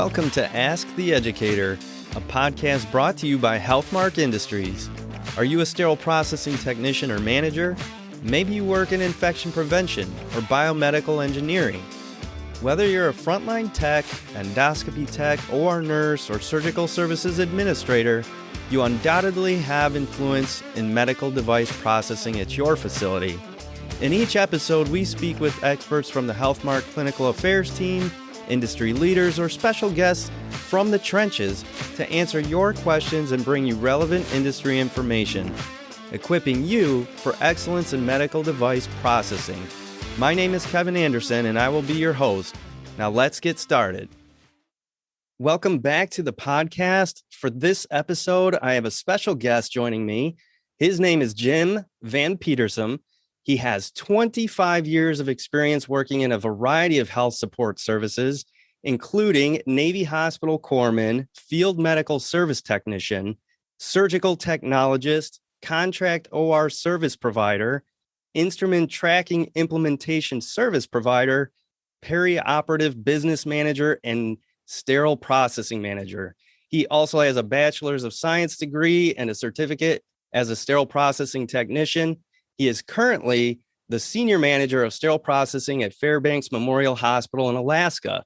Welcome to Ask the Educator, a podcast brought to you by Healthmark Industries. Are you a sterile processing technician or manager? Maybe you work in infection prevention or biomedical engineering. Whether you're a frontline tech, endoscopy tech, OR nurse, or surgical services administrator, you undoubtedly have influence in medical device processing at your facility. In each episode, we speak with experts from the Healthmark Clinical Affairs team, industry leaders, or special guests from the trenches to answer your questions and bring you relevant industry information, equipping you for excellence in medical device processing. My name is Kevin Anderson, and I will be your host. Now let's get started. Welcome back to the podcast. For this episode, I have a special guest joining me. His name is Jim VanPietersom. He has 25 years of experience working in a variety of health support services, including Navy Hospital Corpsman, Field Medical Service Technician, Surgical Technologist, Contract OR Service Provider, Instrument Tracking Implementation Service Provider, Perioperative Business Manager, and Sterile Processing Manager. He also has a Bachelor's of Science degree and a certificate as a Sterile Processing Technician. He is currently the Senior Manager of Sterile Processing at Fairbanks Memorial Hospital in Alaska.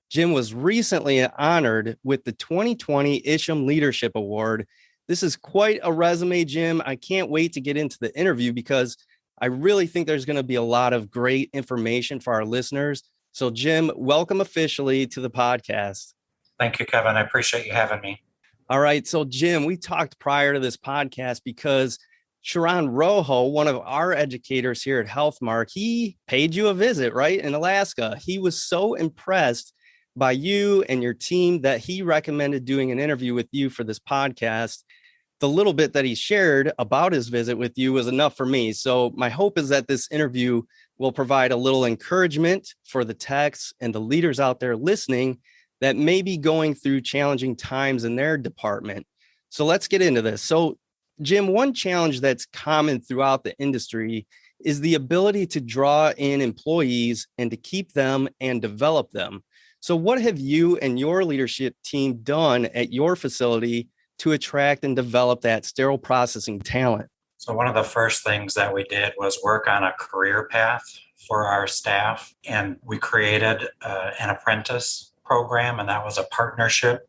Jim was recently honored with the 2020 IAHCSMM Leadership Award. This is quite a resume, Jim. I can't wait to get into the interview because I really think there's going to be a lot of great information for our listeners. So, Jim, welcome officially to the podcast. Thank you, Kevin. I appreciate you having me. All right. So, Jim, we talked prior to this podcast because Sharon Rojo, one of our educators here at Healthmark, he paid you a visit, right, in Alaska. He was so impressed by you and your team that he recommended doing an interview with you for this podcast. The little bit that he shared about his visit with you was enough for me. So my hope is that this interview will provide a little encouragement for the techs and the leaders out there listening that may be going through challenging times in their department. So let's get into this. So Jim, one challenge that's common throughout the industry is the ability to draw in employees and to keep them and develop them. So what have you and your leadership team done at your facility to attract and develop that sterile processing talent? So one of the first things that we did was work on a career path for our staff, and we created an apprentice program, and that was a partnership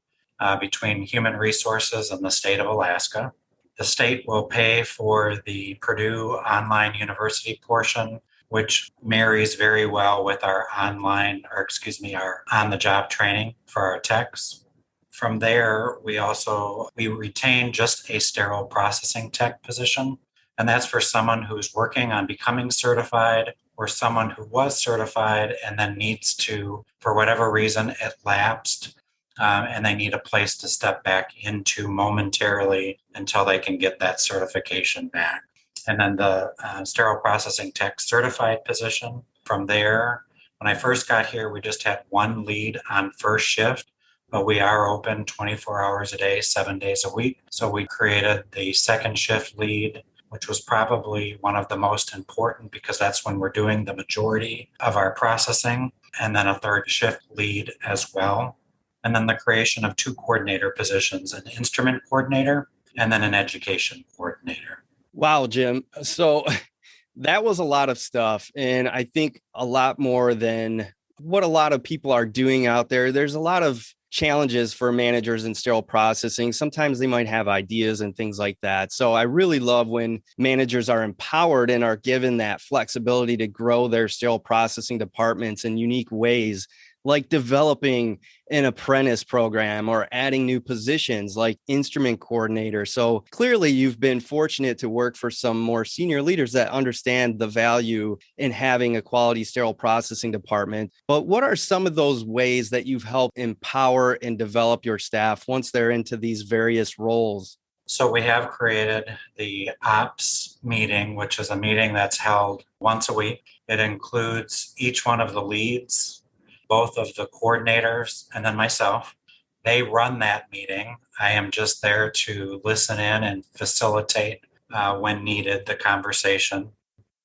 between Human Resources and the state of Alaska. The state will pay for the Purdue online university portion, which marries very well with our our on-the-job training for our techs. From there, we retain just a sterile processing tech position, and that's for someone who's working on becoming certified or someone who was certified and then needs to, for whatever reason, it lapsed. And they need a place to step back into momentarily until they can get that certification back. And then the sterile processing tech certified position. From there, when I first got here, we just had one lead on first shift, but we are open 24 hours a day, 7 days a week. So we created the second shift lead, which was probably one of the most important because that's when we're doing the majority of our processing, and then a third shift lead as well. And then the creation of two coordinator positions, an instrument coordinator and then an education coordinator. Wow, Jim. So that was a lot of stuff. And I think a lot more than what a lot of people are doing out there. There's a lot of challenges for managers in sterile processing. Sometimes they might have ideas and things like that. So I really love when managers are empowered and are given that flexibility to grow their sterile processing departments in unique ways, like developing an apprentice program or adding new positions like instrument coordinator. So clearly you've been fortunate to work for some more senior leaders that understand the value in having a quality sterile processing department. But what are some of those ways that you've helped empower and develop your staff once they're into these various roles? So we have created the ops meeting, which is a meeting that's held once a week. It includes each one of the leads, both of the coordinators, and then myself. They run that meeting. I am just there to listen in and facilitate when needed the conversation.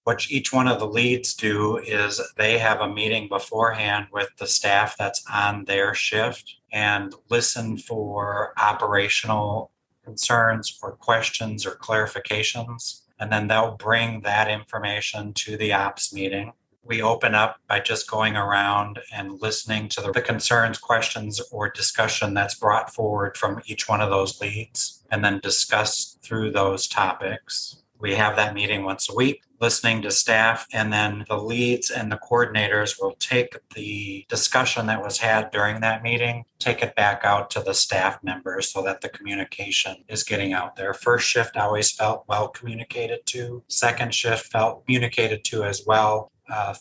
What each one of the leads do is they have a meeting beforehand with the staff that's on their shift and listen for operational concerns or questions or clarifications. And then they'll bring that information to the ops meeting. We open up by just going around and listening to the concerns, questions, or discussion that's brought forward from each one of those leads, and then discuss through those topics. We have that meeting once a week, listening to staff, and then the leads and the coordinators will take the discussion that was had during that meeting, take it back out to the staff members so that the communication is getting out there. First shift always felt well communicated to. Second shift felt communicated to as well.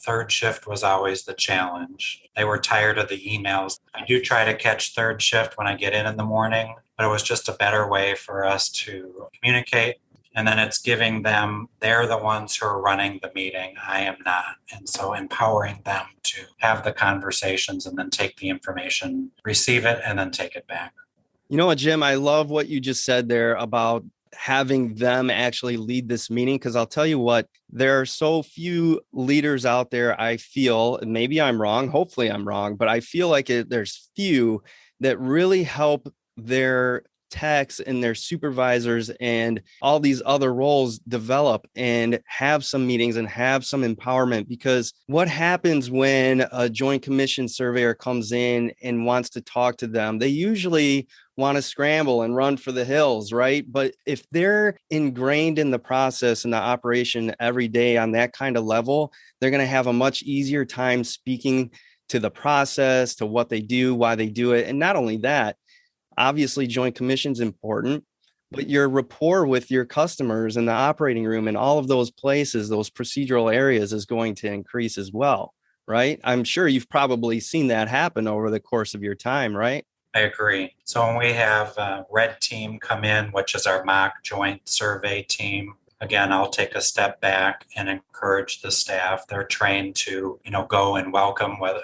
Third shift was always the challenge. They were tired of the emails. I do try to catch third shift when I get in the morning, but it was just a better way for us to communicate. And then it's giving them, they're the ones who are running the meeting. I am not. And so empowering them to have the conversations and then take the information, receive it, and then take it back. You know what, Jim, I love what you just said there about having them actually lead this meeting, because I'll tell you what, there are so few leaders out there, I feel, and maybe I'm wrong, hopefully I'm wrong, but I feel like there's few that really help their techs and their supervisors and all these other roles develop and have some meetings and have some empowerment. Because what happens when a Joint Commission surveyor comes in and wants to talk to them? They usually want to scramble and run for the hills, right? But if they're ingrained in the process and the operation every day on that kind of level, they're going to have a much easier time speaking to the process, to what they do, why they do it. And not only that, obviously, Joint Commission is important, but your rapport with your customers in the operating room and all of those places, those procedural areas is going to increase as well, right? I'm sure you've probably seen that happen over the course of your time, right? I agree. So when we have a red team come in, which is our mock joint survey team, again, I'll take a step back and encourage the staff. They're trained to, go and welcome whether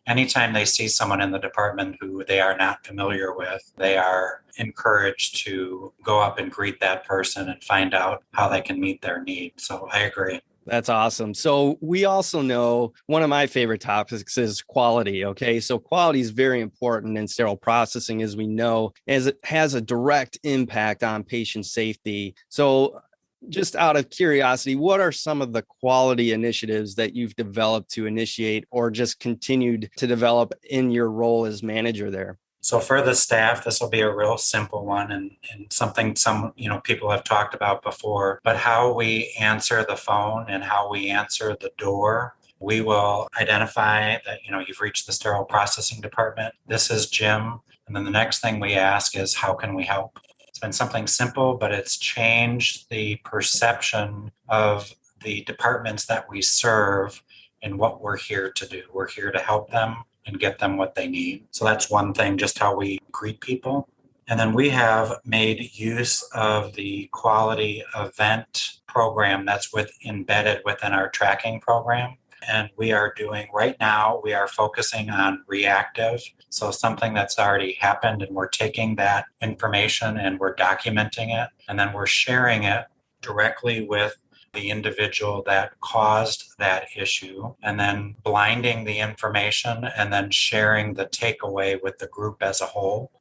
anytime they see someone in the department who they are not familiar with, they are encouraged to go up and greet that person and find out how they can meet their needs. So I agree. That's awesome. So we also know one of my favorite topics is quality. Okay. So quality is very important in sterile processing, as we know, as it has a direct impact on patient safety. So just out of curiosity, what are some of the quality initiatives that you've developed to initiate or just continued to develop in your role as manager there? So for the staff, this will be a real simple one and something some people have talked about before, but how we answer the phone and how we answer the door. We will identify that, you've reached the sterile processing department. This is Jim. And then the next thing we ask is, how can we help? It's been something simple, but it's changed the perception of the departments that we serve and what we're here to do. We're here to help them and get them what they need. So that's one thing, just how we greet people. And then we have made use of the quality event program that's embedded within our tracking program. And we are doing right now, we are focusing on reactive. So something that's already happened, and we're taking that information and we're documenting it, and then we're sharing it directly with the individual that caused that issue, and then blinding the information and then sharing the takeaway with the group as a whole.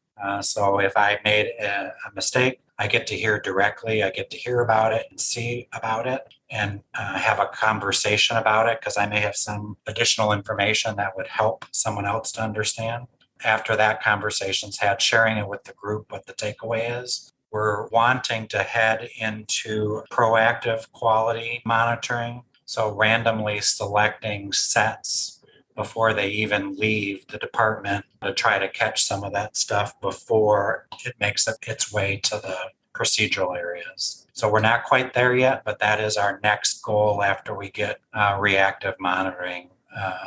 So if I made a mistake, I get to hear directly, I get to hear about it and see about it and have a conversation about it, because I may have some additional information that would help someone else to understand. After that conversation's had, sharing it with the group, what the takeaway is. We're wanting to head into proactive quality monitoring. So randomly selecting sets before they even leave the department to try to catch some of that stuff before it makes its way to the procedural areas. So we're not quite there yet, but that is our next goal after we get reactive monitoring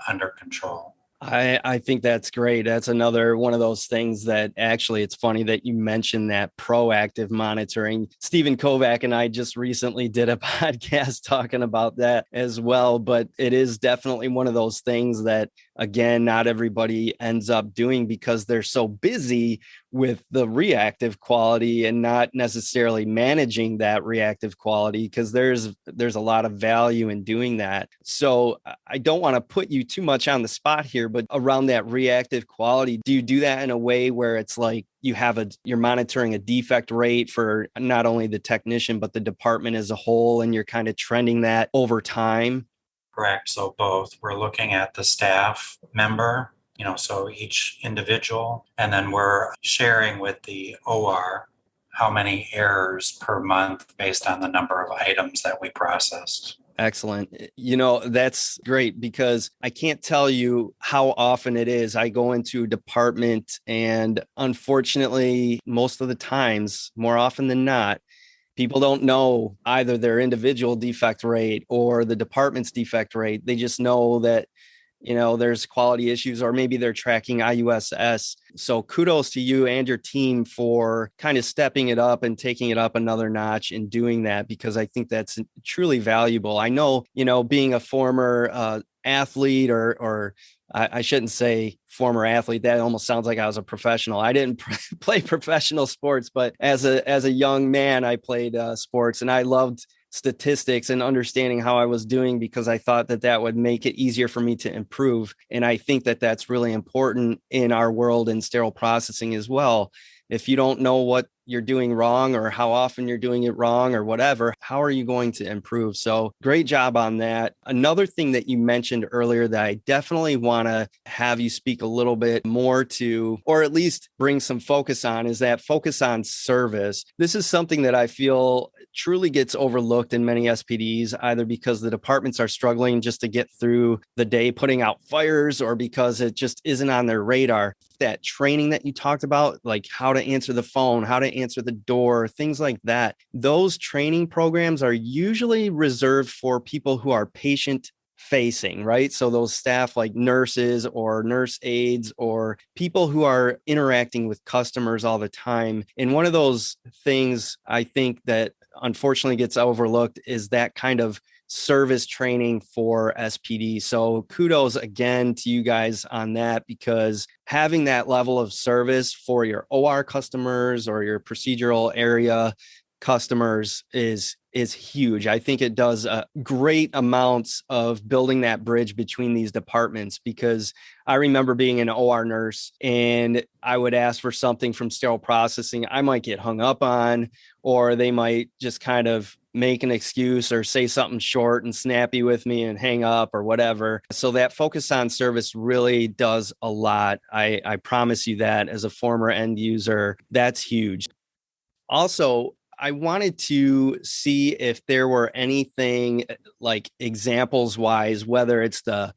under control. I think that's great. That's another one of those things that actually, it's funny that you mentioned that proactive monitoring. Stephen Kovac and I just recently did a podcast talking about that as well. But it is definitely one of those things that again, not everybody ends up doing because they're so busy with the reactive quality and not necessarily managing that reactive quality, because there's a lot of value in doing that. So I don't want to put you too much on the spot here, but around that reactive quality, do you do that in a way where it's like you're monitoring a defect rate for not only the technician, but the department as a whole, and you're kind of trending that over time? Correct. So both. We're looking at the staff member, so each individual, and then we're sharing with the OR how many errors per month based on the number of items that we processed. Excellent. That's great, because I can't tell you how often it is I go into a department, and unfortunately, most of the times, more often than not, people don't know either their individual defect rate or the department's defect rate. They just know that, there's quality issues, or maybe they're tracking IUSS. So kudos to you and your team for kind of stepping it up and taking it up another notch in doing that, because I think that's truly valuable. I know, being a former athlete, or I shouldn't say former athlete. That almost sounds like I was a professional. I didn't play professional sports, but as a young man, I played sports, and I loved statistics and understanding how I was doing, because I thought that would make it easier for me to improve. And I think that that's really important in our world in sterile processing as well. If you don't know what you're doing wrong, or how often you're doing it wrong, or whatever, how are you going to improve? So great job on that. Another thing that you mentioned earlier that I definitely want to have you speak a little bit more to, or at least bring some focus on, is that focus on service. This is something that I feel truly gets overlooked in many SPDs, either because the departments are struggling just to get through the day putting out fires, or because it just isn't on their radar. That training that you talked about, like how to answer the phone, how to answer the door, things like that. Those training programs are usually reserved for people who are patient facing, right? So those staff like nurses or nurse aides, or people who are interacting with customers all the time. And one of those things I think that unfortunately gets overlooked is that kind of service training for SPD. So kudos again to you guys on that, because having that level of service for your OR customers or your procedural area customers is huge. I think it does great amounts of building that bridge between these departments, because I remember being an OR nurse and I would ask for something from sterile processing. I might get hung up on, or they might just kind of make an excuse or say something short and snappy with me and hang up or whatever. So that focus on service really does a lot. I promise you that, as a former end user, that's huge. Also, I wanted to see if there were anything like examples wise, whether it's the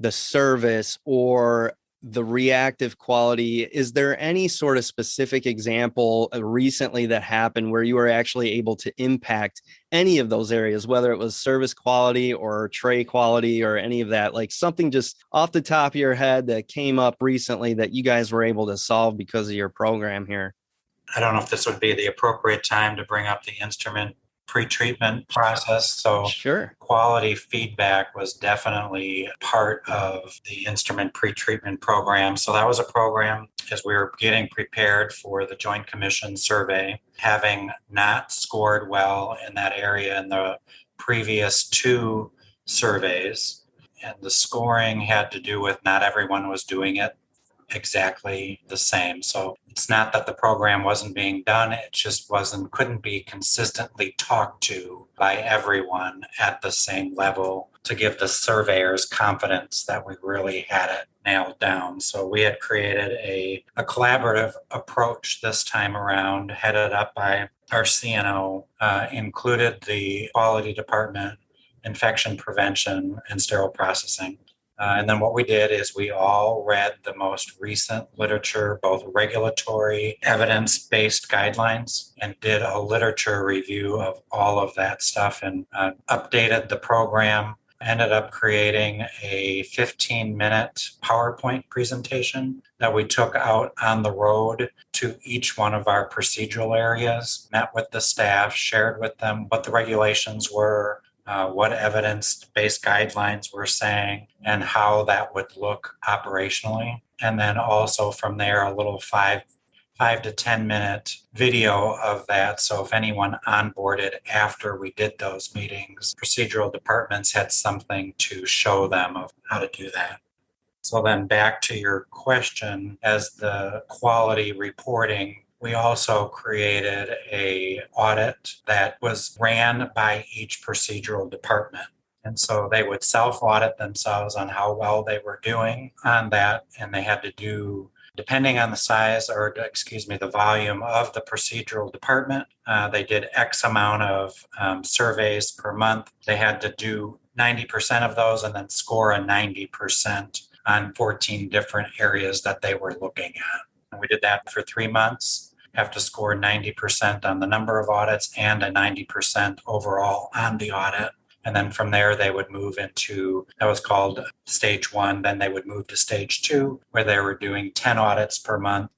service or the reactive quality. Is there any sort of specific example recently that happened where you were actually able to impact any of those areas, whether it was service quality or tray quality or any of that, like something just off the top of your head that came up recently that you guys were able to solve because of your program here? I don't know if this would be the appropriate time to bring up the instrument pre-treatment process. So Sure. quality feedback was definitely part of the instrument pre-treatment program. So that was a program as we were getting prepared for the Joint Commission survey, having not scored well in that area in the previous two surveys. And the scoring had to do with not everyone was doing it exactly the same. So it's not that the program wasn't being done, it just couldn't be consistently talked to by everyone at the same level to give the surveyors confidence that we really had it nailed down. So we had created a collaborative approach this time around, headed up by our CNO, included the quality department, infection prevention, and sterile processing. And then what we did is we all read the most recent literature, both regulatory evidence-based guidelines, and did a literature review of all of that stuff and updated the program. Ended up creating a 15-minute PowerPoint presentation that we took out on the road to each one of our procedural areas, met with the staff, shared with them what the regulations were, what evidence-based guidelines we're saying, and how that would look operationally. And then also from there, a little 5 to 10 minute video of that. So if anyone onboarded after we did those meetings, procedural departments had something to show them of how to do that. So then back to your question, as the quality reporting, we also created a audit that was ran by each procedural department. And so they would self-audit themselves on how well they were doing on that. And they had to do, depending on the size the volume of the procedural department, they did X amount of surveys per month. They had to do 90% of those and then score a 90% on 14 different areas that they were looking at. And we did that for 3 months, have to score 90% on the number of audits and a 90% overall on the audit. And then from there, they would move into, that was called stage 1. Then they would move to stage 2, where they were doing 10 audits per month,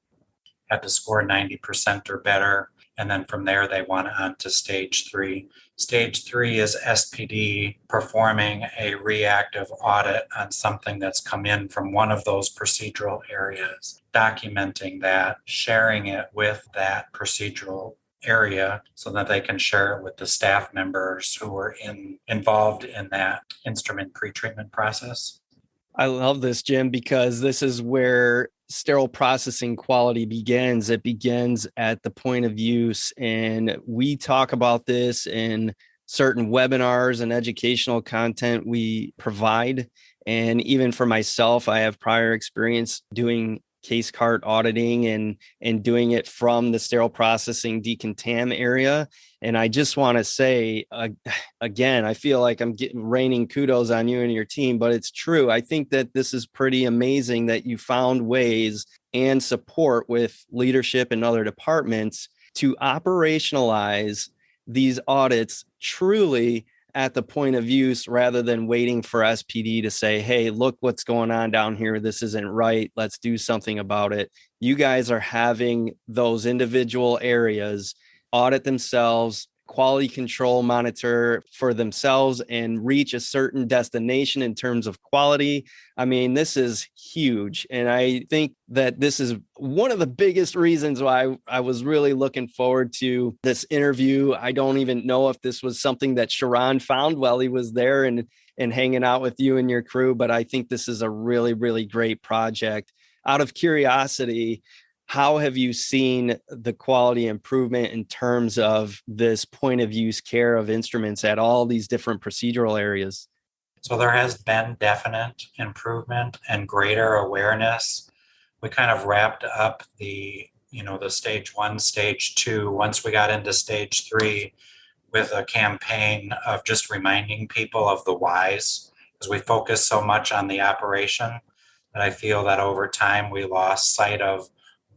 had to score 90% or better. And then from there, they went on to stage 3. Stage 3 is SPD performing a reactive audit on something that's come in from one of those procedural areas, documenting that, sharing it with that procedural area so that they can share it with the staff members who were involved in that instrument pretreatment process. I love this, Jim, because this is where sterile processing quality begins. It begins at the point of use. And we talk about this in certain webinars and educational content we provide. And even for myself, I have prior experience doing case cart auditing and doing it from the sterile processing decontam area. And I just want to say, again, I feel like I'm raining kudos on you and your team, but it's true. I think that this is pretty amazing that you found ways and support with leadership and other departments to operationalize these audits truly at the point of use, rather than waiting for SPD to say, hey, look what's going on down here. This isn't right. Let's do something about it. You guys are having those individual areas audit themselves, quality control monitor for themselves, and reach a certain destination in terms of quality. I mean, this is huge. And I think that this is one of the biggest reasons why I was really looking forward to this interview. I don't even know if this was something that Sharon found while he was there and hanging out with you and your crew, but I think this is a really, really great project. Out of curiosity, how have you seen the quality improvement in terms of this point of use care of instruments at all these different procedural areas? So there has been definite improvement and greater awareness. We kind of wrapped up the stage 1, stage 2. Once we got into stage 3 with a campaign of just reminding people of the whys, because we focus so much on the operation that I feel that over time we lost sight of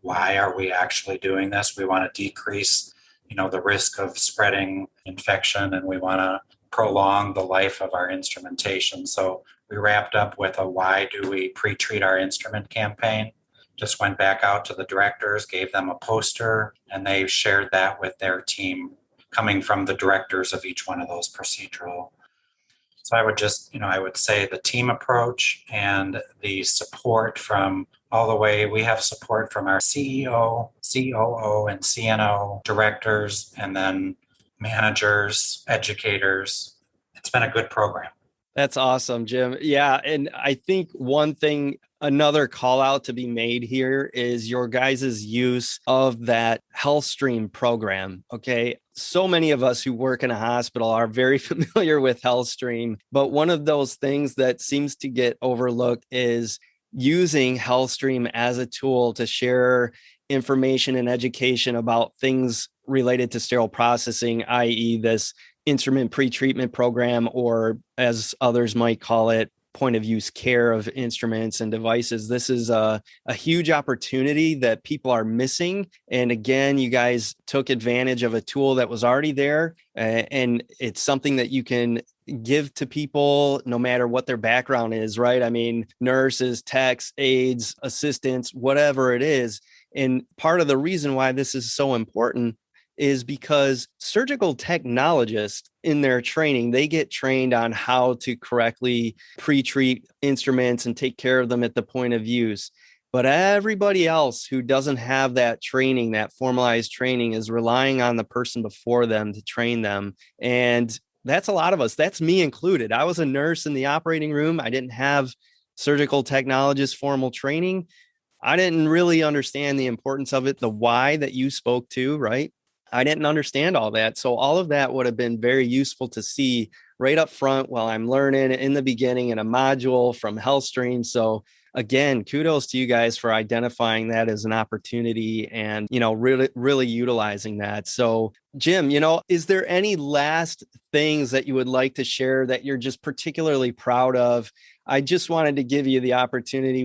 why are we actually doing this? We want to decrease, the risk of spreading infection, and we want to prolong the life of our instrumentation. So we wrapped up with a why do we pre-treat our instrument campaign. Just went back out to the directors, gave them a poster, and they shared that with their team coming from the directors of each one of those procedural. So I would just, I would say the team approach and the support from all the way, we have support from our CEO, COO, and CNO directors, and then managers, educators. It's been a good program. That's awesome, Jim. Yeah. And I think another call out to be made here is your guys' use of that HealthStream program. Okay. So many of us who work in a hospital are very familiar with HealthStream, but one of those things that seems to get overlooked is using HealthStream as a tool to share information and education about things related to sterile processing, i.e. this instrument pretreatment program, or as others might call it, point of use care of instruments and devices. This is a huge opportunity that people are missing. And again, you guys took advantage of a tool that was already there, and it's something that you can give to people no matter what their background is, right? I mean, nurses, techs, aides, assistants, whatever it is. And part of the reason why this is so important is because surgical technologists in their training, they get trained on how to correctly pre-treat instruments and take care of them at the point of use. But everybody else who doesn't have that training, that formalized training, is relying on the person before them to train them. And that's a lot of us. That's me included. I was a nurse in the operating room. I didn't have surgical technologist formal training. I didn't really understand the importance of it, the why that you spoke to, right? I didn't understand all that. So all of that would have been very useful to see right up front while I'm learning in the beginning in a module from HealthStream. So again, kudos to you guys for identifying that as an opportunity and, really utilizing that. So Jim, is there any last things that you would like to share that you're just particularly proud of? I just wanted to give you the opportunity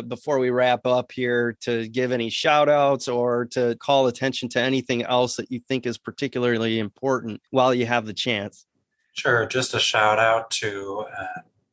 before we wrap up here to give any shout outs or to call attention to anything else that you think is particularly important while you have the chance. Sure. Just a shout out to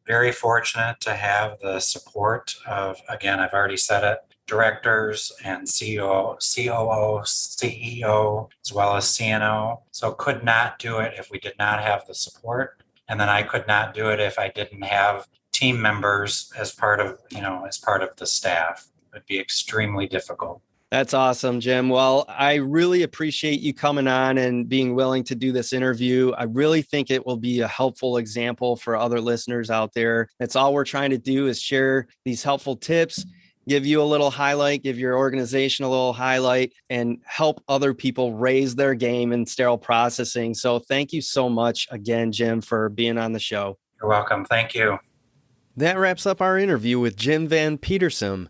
very fortunate to have the support of, again, I've already said it, directors and CEO, COO, CEO, as well as CNO. So could not do it if we did not have the support. And then I could not do it if I didn't have team members as part of the staff. It would be extremely difficult. That's awesome, Jim. Well, I really appreciate you coming on and being willing to do this interview. I really think it will be a helpful example for other listeners out there. That's all we're trying to do is share these helpful tips, give you a little highlight, give your organization a little highlight, and help other people raise their game in sterile processing. So thank you so much again, Jim, for being on the show. You're welcome. Thank you. That wraps up our interview with Jim VanPietersom.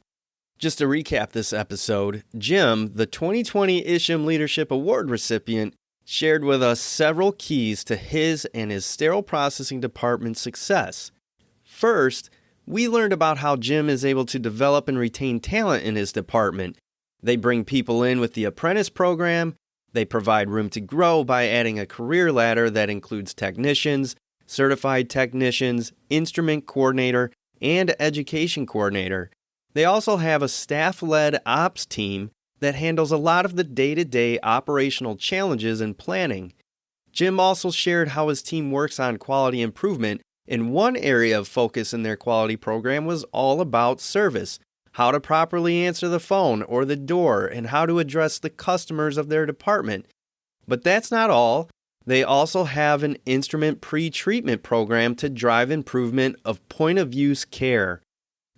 Just to recap this episode, Jim, the 2020 IAHCSMM Leadership Award recipient, shared with us several keys to his and his sterile processing department's success. First, we learned about how Jim is able to develop and retain talent in his department. They bring people in with the apprentice program. They provide room to grow by adding a career ladder that includes technicians, certified technicians, instrument coordinator, and education coordinator. They also have a staff-led ops team that handles a lot of the day-to-day operational challenges and planning. Jim also shared how his team works on quality improvement, and one area of focus in their quality program was all about service, how to properly answer the phone or the door, and how to address the customers of their department. But that's not all. They also have an instrument pre-treatment program to drive improvement of point-of-use care.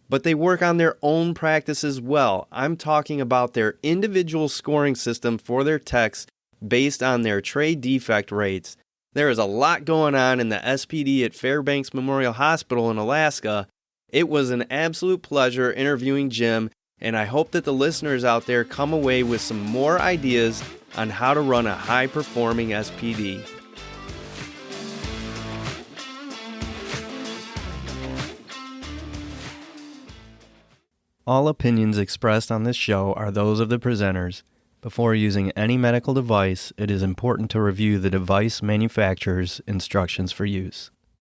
But they work on their own practice as well. I'm talking about their individual scoring system for their techs based on their tray defect rates. There is a lot going on in the SPD at Fairbanks Memorial Hospital in Alaska. It was an absolute pleasure interviewing Jim, and I hope that the listeners out there come away with some more ideas on how to run a high-performing SPD. All opinions expressed on this show are those of the presenters. Before using any medical device, it is important to review the device manufacturer's instructions for use.